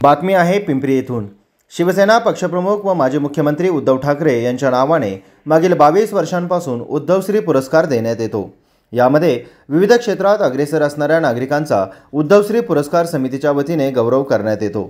बातमी आहे पिंपरी येथून। शिवसेना पक्षप्रमुख व माजी मुख्यमंत्री उद्धव ठाकरे यांच्या नावाने मागील 22 वर्षांपासून उद्धवश्री पुरस्कार देण्यात येतो। यामध्ये विविध क्षेत्रात अग्रेसर असणाऱ्या नागरिकांचा उद्धवश्री पुरस्कार समितीच्या वतीने गौरव करण्यात येतो।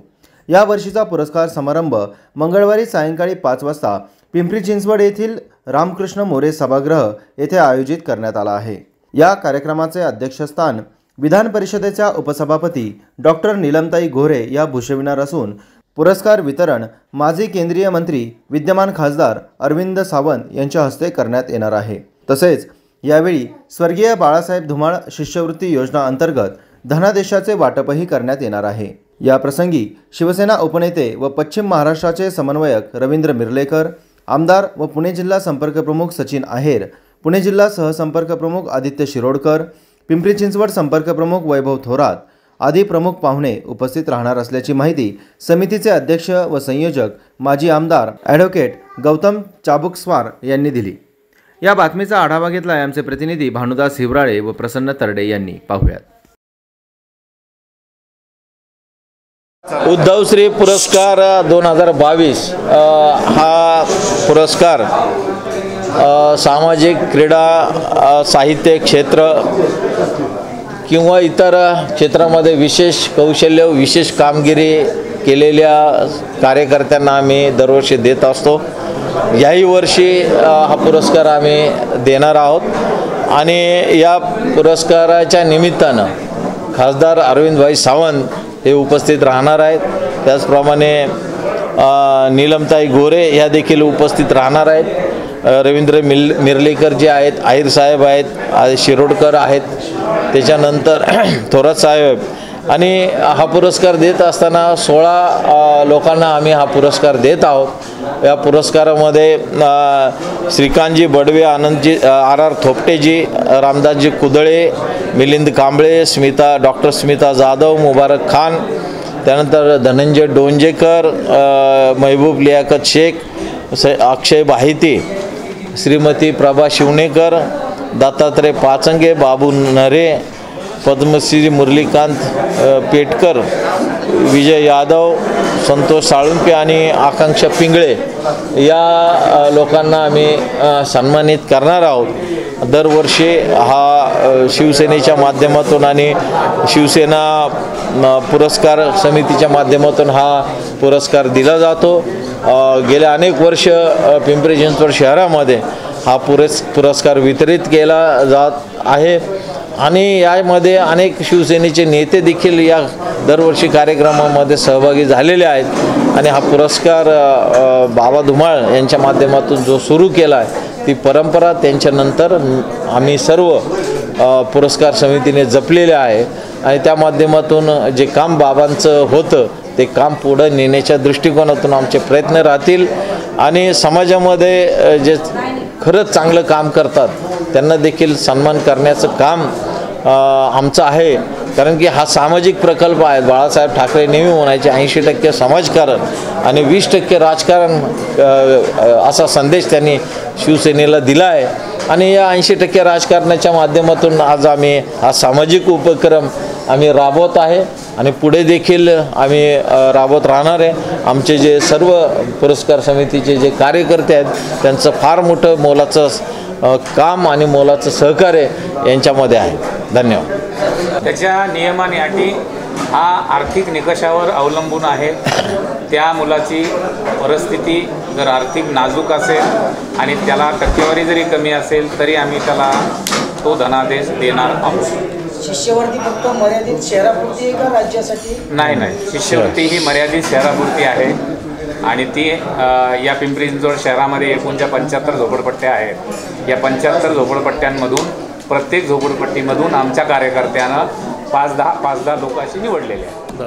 या वर्षीचा पुरस्कार समारंभ मंगळवारी सायंकाळी 5 वाजता पिंपरी चिंचवड येथील रामकृष्ण मोरे सभागृह येथे आयोजित करण्यात आला आहे। या कार्यक्रमाचे अध्यक्षस्थान विधान परिषदेच्या उपसभापती डॉक्टर नीलमताई गोरे या भूषविणार असून पुरस्कार वितरण माजी केंद्रीय मंत्री विद्यमान खासदार अरविंद सावंत यांच्या हस्ते करण्यात येणार आहे। तसेच यावेळी स्वर्गीय बाळासाहेब धुमाळ शिष्यवृत्ती योजना अंतर्गत धनादेशाचे वाटपही करण्यात येणार आहे। या प्रसंगी शिवसेना उपनेते व पश्चिम महाराष्ट्राचे समन्वयक रवींद्र मिर्लेकर, आमदार व पुणे जिल्हा संपर्क प्रमुख सचिन आहेर, पुणे जिल्हा सहसंपर्क प्रमुख आदित्य शिरोडकर, पिंपरी चिंचवड संपर्क प्रमुख वैभव थोरात आदी प्रमुख पाहुणे उपस्थित राहणार असल्याची माहिती समितीचे अध्यक्ष व संयोजक माजी आमदार ॲडव्होकेट गौतम चाबुकस्वार यांनी दिली। या बातमीचा आढावा घेतला आहे आमचे प्रतिनिधी भानुदास हिवराळे व प्रसन्न तरडे यांनी। पाहूयात। उद्धवश्री पुरस्कार 2022 हा पुरस्कार सामाजिक, क्रीडा, साहित्य क्षेत्र किंवा इतर क्षेत्रामध्ये विशेष कौशल्य, विशेष कामगिरी केलेल्या कार्यकर्त्यांना आम्ही दरवर्षी देत असतो। याही वर्षी हा पुरस्कार आम्ही देणार आहोत आणि या पुरस्काराच्या निमित्तानं खासदार अरविंदभाई सावंत हे उपस्थित राहणार आहेत। त्याचप्रमाणे नीलमताई गोरे ह्या देखील उपस्थित राहणार आहेत। रवींद्र मिर्लेकर जे आहेत, आहेर साहेब आहेत, शिरोडकर आहेत, त्याच्यानंतर थोरात साहेब आणि हा पुरस्कार देत असताना 16 लोकांना आम्ही हा पुरस्कार देत आहोत। या पुरस्कारामध्ये श्रीकांतजी बडवे, आनंदजी आर थोपटेजी, रामदासजी कुदळे, मिलिंद कांबळे, डॉक्टर स्मिता जाधव, मुबारक खान, त्यानंतर धनंजय डोंजेकर, महबूब लियाकत शेख, अक्षय बाहिती, श्रीमती प्रभा शिवणेकर, दत्तात्रय पाचंगे, बाबू नरे, पद्मश्री मुरलीकांत पेटकर, विजय यादव, संतोष साळुंके आणि आकांक्षा पिंगळे या लोकांना आम्ही सन्मानित करणार आहोत। दरवर्षी हा शिवसेनेच्या माध्यमातून आणि शिवसेना पुरस्कार समितीच्या माध्यमातून हा पुरस्कार दिला जातो। गेल्या अनेक वर्ष पिंपरी चिंचवड शहरामध्ये हा पुरस्कार वितरित केला जात आहे आणि यामध्ये अनेक शिवसेनेचे नेते देखील या दरवर्षी कार्यक्रमामध्ये सहभागी झालेले आहेत आणि हा पुरस्कार बाबा धुमाळ यांच्या माध्यमातून जो सुरू केला आहे ती परंपरा त्यांच्यानंतर आम्ही सर्व पुरस्कार समितीने जपलेले आहे आणि त्या माध्यमातून जे काम बाबांचं होतं ते काम पुढे नेण्याच्या दृष्टिकोनातून आमचे प्रयत्न राहतील आणि समाजामध्ये जे खरंच चांगलं काम करतात त्यांना देखील सन्मान करण्याचं काम आमचं आहे। कारण की हा सामाजिक प्रकल्प आहे। बाळासाहेब ठाकरे नेहमी म्हणायचे 80% समाजकारण आणि 20% राजकारण असा संदेश त्यांनी शिवसेनेला दिला आहे आणि या 80% राजकारणाच्या माध्यमातून आज आम्ही हा सामाजिक उपक्रम आम्ही राबवत आहे आणि पुढे देखील आम्ही राबवत राहणार आहे। आमचे जे सर्व पुरस्कार समितीचे जे कार्यकर्ते आहेत त्यांचं फार मोठं मोलाचं काम आणि मोलाचं सहकार्य यांच्यामध्ये आहे। धन्यवाद। त्याच्या नियम आणि अटी हा आर्थिक निकषावर अवलंबून आहे। त्या मुलाची परिस्थिती जर आर्थिक नाजूक असेल आणि त्याला टक्केवारी जरी कमी असेल तरी आम्ही त्याला तो धनादेश देणार आहोत। शिष्यवृत्ती फक्त मर्यादित शहरापुरती आहे का राज्यासाठी? नाही, शिष्यवृत्ती ही मर्यादित शहरापुरती आहे आणि ती या पिंपरी चिंचवड शहरामध्ये एकूण ज्या 75 झोपडपट्ट्या आहेत या 75 झोपडपट्ट्यांमधून प्रत्येक झोपडपट्टीमधून आमच्या कार्यकर्त्यानं 5-10 लोक अशी निवडलेले आहेत।